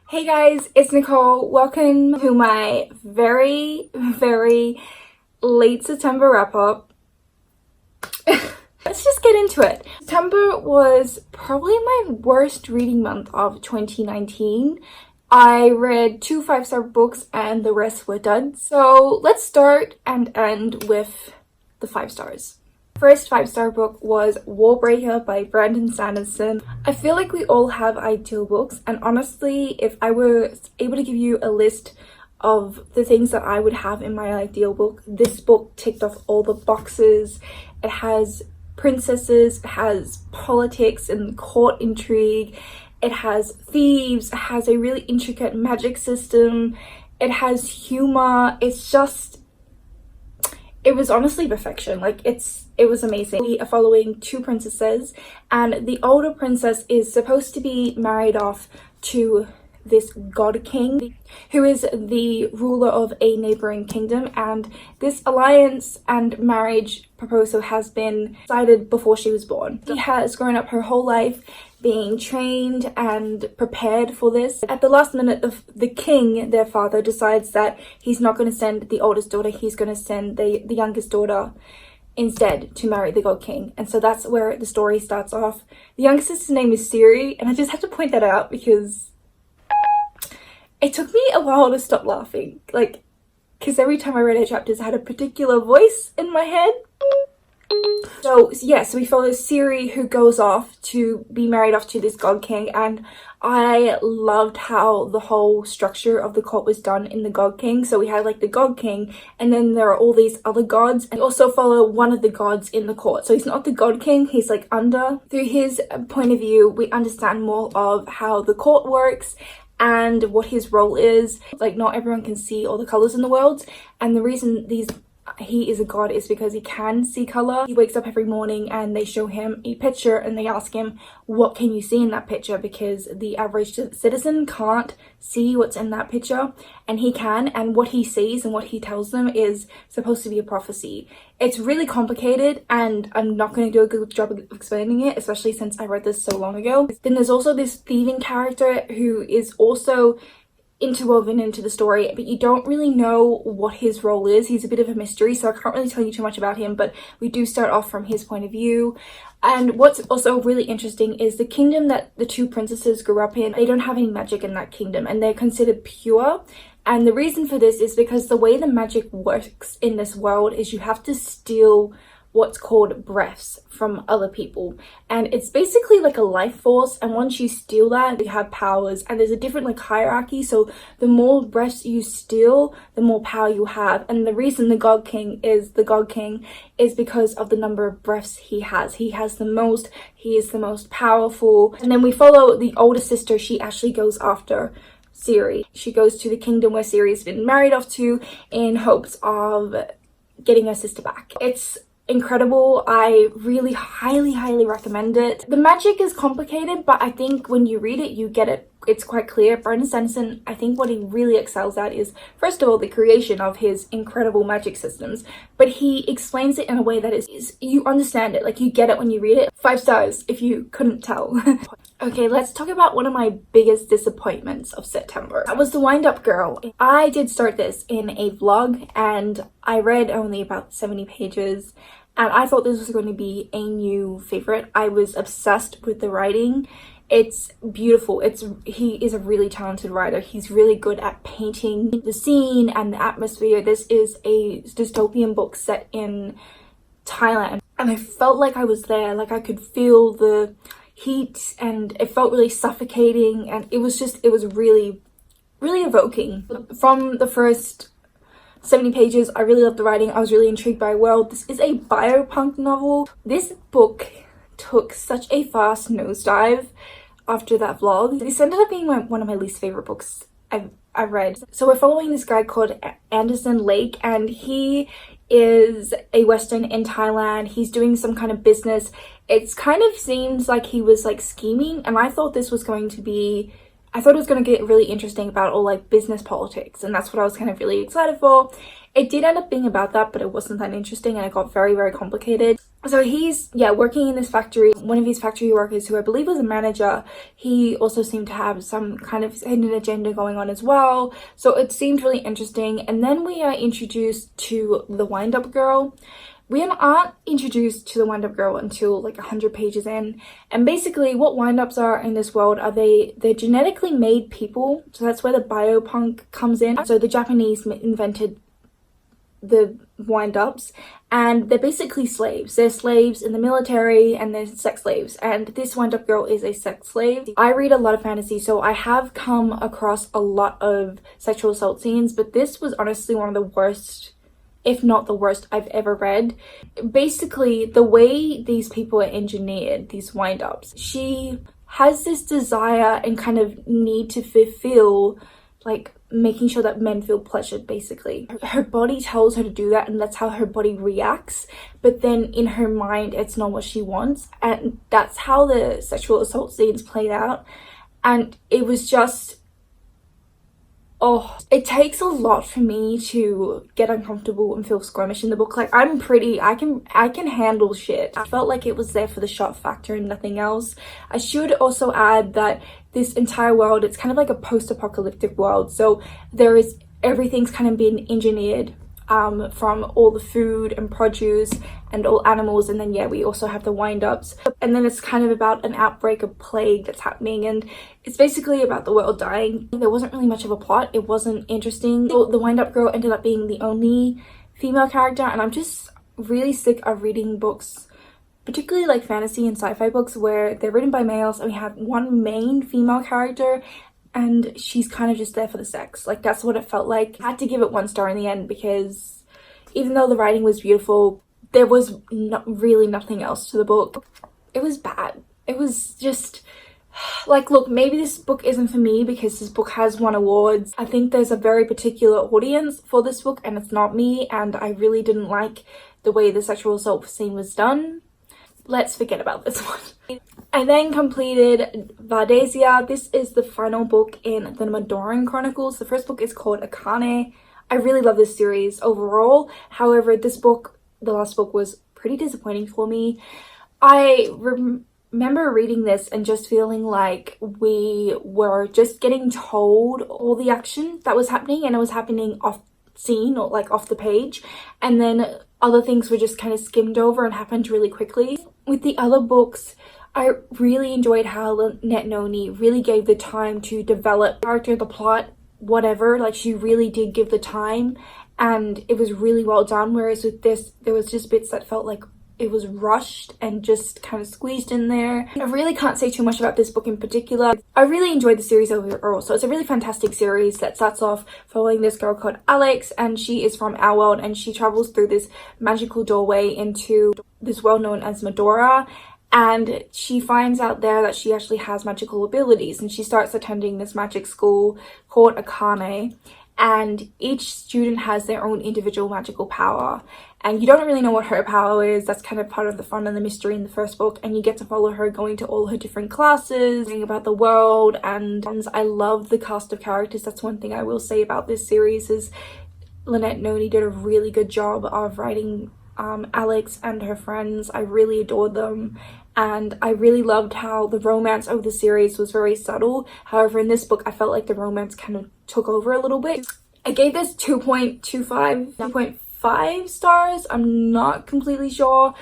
Hey guys, it's Nicole. Welcome to my very late September wrap-up. Let's just get into it. September was probably my worst reading month of 2019. I read 2 5-star books and the rest were duds. So let's start and end with the 5 stars. First 5-star book was Warbreaker by Brandon Sanderson. I feel like we all have ideal books, and honestly, if I were able to give you a list of the things that I would have in my ideal book, this book ticked off all the boxes. It has princesses, it has politics and court intrigue, it has thieves, it has a really intricate magic system, it has humor. It was honestly perfection. Like it was amazing. We are following 2 princesses, and the older princess is supposed to be married off to this god king who is the ruler of a neighboring kingdom, and this alliance and marriage proposal has been decided before she was born. She has grown up her whole life being trained and prepared for this. At the last minute, the king, their father, decides that he's not going to send the oldest daughter, he's going to send the youngest daughter instead to marry the god king. And so that's where the story starts off. The youngest sister's name is Siri, and I just have to point that out because it took me a while to stop laughing, like, because every time I read her chapters I had a particular voice in my head. So we follow Siri, who goes off to be married off to this god king, and I loved how the whole structure of the court was done in the god king. So we had like the god king, and then there are all these other gods, and we also follow one of the gods in the court. So he's not the god king, he's like under. Through his point of view, we understand more of how the court works and what his role is. Like, not everyone can see all the colors in the world, and the reason he is a god is because he can see color. He wakes up every morning and they show him a picture and they ask him, what can you see in that picture? Because the average citizen can't see what's in that picture, and he can, and what he sees and what he tells them is supposed to be a prophecy. It's really complicated, and I'm not going to do a good job of explaining it, especially since I read this so long ago. Then there's also this thieving character who is also interwoven into the story, but you don't really know what his role is. He's a bit of a mystery, so I can't really tell you too much about him, but we do start off from his point of view. And what's also really interesting is the kingdom that the 2 princesses grew up in. They don't have any magic in that kingdom, and they're considered pure. And the reason for this is because the way the magic works in this world is you have to steal what's called breaths from other people, and it's basically like a life force, and once you steal that, you have powers, and there's a different like hierarchy. So the more breaths you steal, the more power you have. And the reason the god king is the god king is because of the number of breaths he has. He has the most, he is the most powerful. And then we follow the older sister. She actually goes after Siri. She goes to the kingdom where Siri's been married off to in hopes of getting her sister back. It's incredible. I really highly recommend it. The magic is complicated, but I think when you read it, you get it. It's quite clear. Brandon Sanderson, I think what he really excels at is, first of all, the creation of his incredible magic systems, but he explains it in a way that is you understand it, like you get it when you read it. 5 stars if you couldn't tell. Okay, let's talk about one of my biggest disappointments of September. That was the Windup Girl. I did start this in a vlog, and I read only about 70 pages, and I thought this was going to be a new favorite. I was obsessed with the writing. It's beautiful. He is a really talented writer. He's really good at painting the scene and the atmosphere. This is a dystopian book set in Thailand, and I felt like I was there. Like I could feel the heat, and it felt really suffocating, and it was really evoking. From the first 70 pages, I really loved the writing. I was really intrigued by the world. This is a biopunk novel. This book took such a fast nosedive after that vlog. This ended up being one of my least favorite books I've read. So we're following this guy called Anderson Lake, and he is a Western in Thailand. He's doing some kind of business. It kind of seems like he was like scheming, and I thought this was going to be, I thought it was going to get really interesting about all like business politics, and that's what I was kind of really excited for. It did end up being about that, but it wasn't that interesting, and it got very complicated. So he's, yeah, working in this factory. One of his factory workers, who I believe was a manager, he also seemed to have some kind of hidden agenda going on as well. So it seemed really interesting. And then we are introduced to the Windup Girl. We aren't introduced to the Windup Girl until like 100 pages in. And basically what windups are in this world are they're genetically made people. So that's where the biopunk comes in. So the Japanese invented the windups, and they're basically slaves. They're slaves in the military, and they're sex slaves, and this Windup Girl is a sex slave. I read a lot of fantasy, so I have come across a lot of sexual assault scenes, but this was honestly one of the worst, if not the worst, I've ever read. Basically, the way these people are engineered, these windups, she has this desire and kind of need to fulfill, like, making sure that men feel pleasured, basically. Her body tells her to do that, and that's how her body reacts, but then in her mind it's not what she wants, and that's how the sexual assault scenes played out. And it was just, oh, it takes a lot for me to get uncomfortable and feel squirmish in the book. Like, I'm pretty, I can handle shit. I felt like it was there for the shock factor and nothing else. I should also add that this entire world, it's kind of like a post-apocalyptic world, so everything's kind of been engineered, from all the food and produce and all animals. And then, yeah, we also have the wind-ups, and then it's kind of about an outbreak of plague that's happening, and it's basically about the world dying. There wasn't really much of a plot. It wasn't interesting. So the Windup Girl ended up being the only female character, and I'm just really sick of reading books, particularly like fantasy and sci-fi books, where they're written by males and we have one main female character and she's kind of just there for the sex. Like, that's what it felt like. I had to give it 1 star in the end, because even though the writing was beautiful, there was really nothing else to the book. It was bad. It was just like, look, maybe this book isn't for me because this book has won awards. I think there's a very particular audience for this book, and it's not me, and I really didn't like the way the sexual assault scene was done. Let's forget about this one. I then completed Vardaesia. This is the final book in the Madoran Chronicles. The first book is called Akane. I really love this series overall. However, this book, the last book, was pretty disappointing for me. I remember reading this and just feeling like we were just getting told all the action that was happening, and it was happening off scene or like off the page, and then other things were just kind of skimmed over and happened really quickly. With the other books, I really enjoyed how Lynette Noni really gave the time to develop the character, the plot, whatever. Like, she really did give the time, and it was really well done. Whereas with this, there was just bits that felt like it was rushed and just kind of squeezed in there. I really can't say too much about this book in particular. I really enjoyed the series overall. So it's a really fantastic series that starts off following this girl called Alex, and she is from our world, and she travels through this magical doorway into this world known as Medora. And she finds out there that she actually has magical abilities, and she starts attending this magic school called Akane, and each student has their own individual magical power, and you don't really know what her power is. That's kind of part of the fun and the mystery in the first book, and you get to follow her going to all her different classes, learning about the world. And I love the cast of characters. That's one thing I will say about this series, is Lynette Noni did a really good job of writing Alex and her friends. I really adored them, and I really loved how the romance of the series was very subtle. However, in this book, I felt like the romance kind of took over a little bit. I gave this 2.5 stars. I'm not completely sure.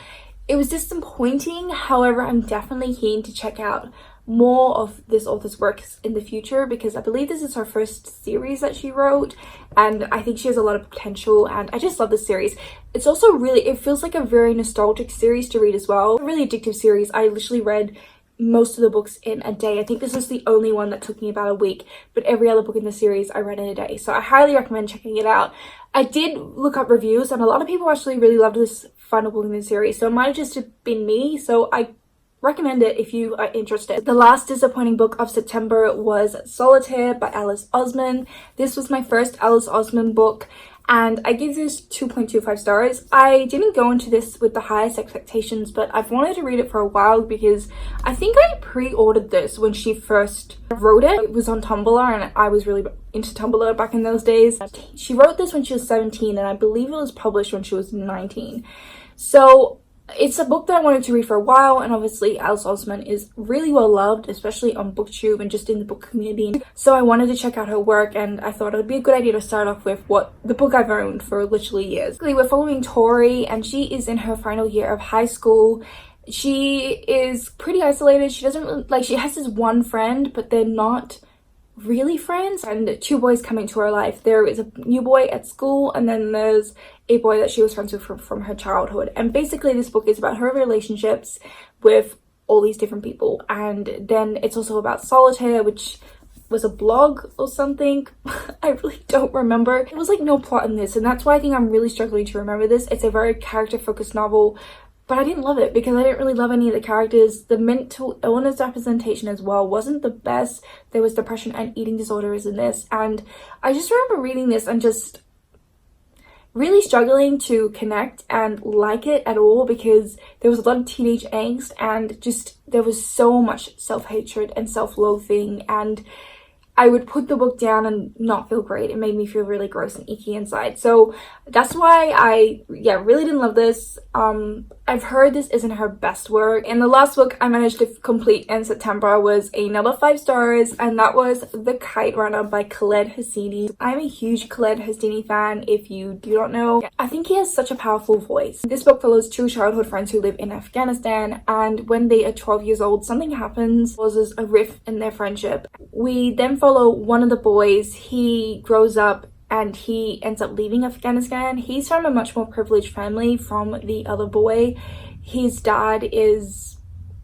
It was disappointing. However, I'm definitely keen to check out more of this author's works in the future, because I believe this is her first series that she wrote, and I think she has a lot of potential, and I just love this series. It's also really, it feels like a very nostalgic series to read as well. A really addictive series. I literally read most of the books in a day. I think this is the only one that took me about a week, but every other book in the series I read in a day, so I highly recommend checking it out. I did look up reviews, and a lot of people actually really loved this final book in the series, so it might have just been me, so I recommend it if you are interested. The last disappointing book of September was Solitaire by Alice Osman. This was my first Alice Osman book, and I give this 2.25 stars. I didn't go into this with the highest expectations, but I've wanted to read it for a while, because I think I pre-ordered this when she first wrote it. It was on Tumblr, and I was really into Tumblr back in those days. She wrote this when she was 17, and I believe it was published when she was 19. So It's a book that I wanted to read for a while, and obviously Alice Oseman is really well loved, especially on BookTube and just in the book community. So I wanted to check out her work, and I thought it would be a good idea to start off with the book I've owned for literally years. We're following Tori, and she is in her final year of high school. She is pretty isolated. She doesn't really, like, she has this one friend, but they're not really friends, and two boys come into her life. There is a new boy at school, and then there's a boy that she was friends with from her childhood. And basically this book is about her relationships with all these different people. And then it's also about Solitaire, which was a blog or something. I really don't remember. It was like no plot in this, and that's why I think I'm really struggling to remember this. It's a very character focused novel, but I didn't love it because I didn't really love any of the characters. The mental illness representation as well wasn't the best. There was depression and eating disorders in this, and I just remember reading this and just really struggling to connect and like it at all, because there was a lot of teenage angst, and just there was so much self-hatred and self-loathing, and I would put the book down and not feel great. It made me feel really gross and icky inside. So that's why I really didn't love this. I've heard this isn't her best work. And the last book I managed to complete in September was another 5 stars, and that was The Kite Runner by Khaled Hosseini. I'm a huge Khaled Hosseini fan, if you do not know. I think he has such a powerful voice. This book follows 2 childhood friends who live in Afghanistan, and when they are 12 years old, something happens, causes a rift in their friendship. We then follow one of the boys. He grows up and he ends up leaving Afghanistan. He's from a much more privileged family from the other boy. His dad is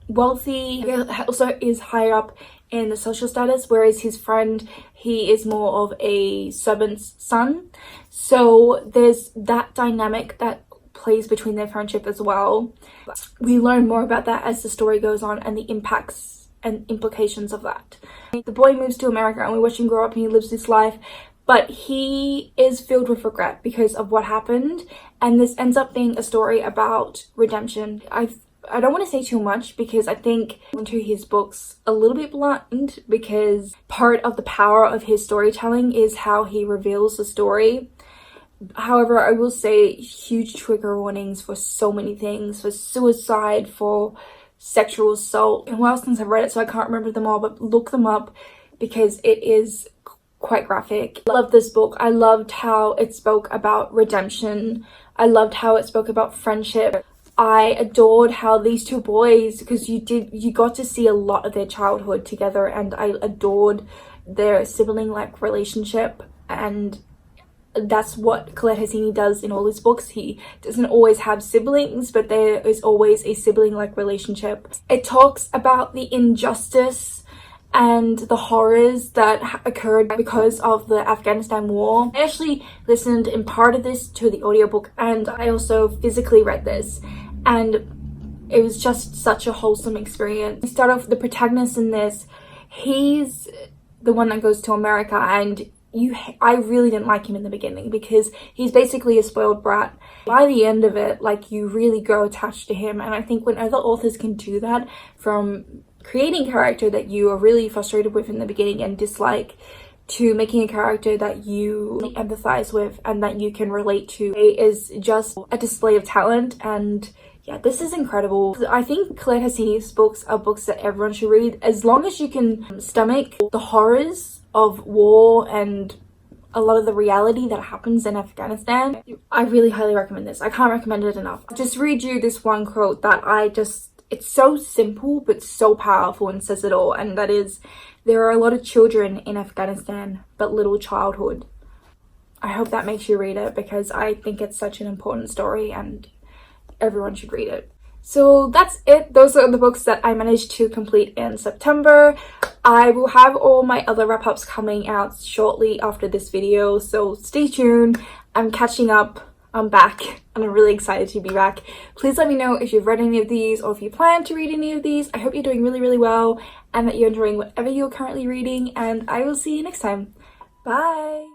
wealthy, he also is higher up in the social status, whereas his friend, he is more of a servant's son. So there's that dynamic that plays between their friendship as well. We learn more about that as the story goes on, and the impacts and implications of that. The boy moves to America and we watch him grow up and he lives this life, but he is filled with regret because of what happened, and this ends up being a story about redemption. I don't want to say too much because I think into his books a little bit blunt, because part of the power of his storytelling is how he reveals the story. However, I will say huge trigger warnings for so many things, for suicide, for sexual assault, and well, since I've read it so I can't remember them all, but look them up because it is quite graphic. I loved this book. I loved how it spoke about redemption. I loved how it spoke about friendship. I adored how these 2 boys, because you got to see a lot of their childhood together, and I adored their sibling-like relationship, and that's what Khaled Hosseini does in all his books. He doesn't always have siblings, but there is always a sibling-like relationship. It talks about the injustice and the horrors that occurred because of the Afghanistan war. I actually listened in part of this to the audiobook, and I also physically read this, and it was just such a wholesome experience. We start off with the protagonist in this. He's the one that goes to America, and I really didn't like him in the beginning because he's basically a spoiled brat. By the end of it, like, you really grow attached to him, and I think when other authors can do that, from creating a character that you are really frustrated with in the beginning and dislike, to making a character that you empathize with and that you can relate to, is just a display of talent. And yeah, this is incredible. I think Khaled Hosseini's books are books that everyone should read, as long as you can stomach the horrors of war and a lot of the reality that happens in Afghanistan. I really highly recommend this. I can't recommend it enough. I'll just read you this one quote that it's so simple but so powerful and says it all, and that is, "There are a lot of children in Afghanistan, but little childhood." I hope that makes you read it because I think it's such an important story and everyone should read it. So that's it. Those are the books that I managed to complete in September. I will have all my other wrap-ups coming out shortly after this video, so stay tuned. I'm catching up. I'm back and I'm really excited to be back. Please let me know if you've read any of these or if you plan to read any of these. I hope you're doing really, really well and that you're enjoying whatever you're currently reading, and I will see you next time. Bye!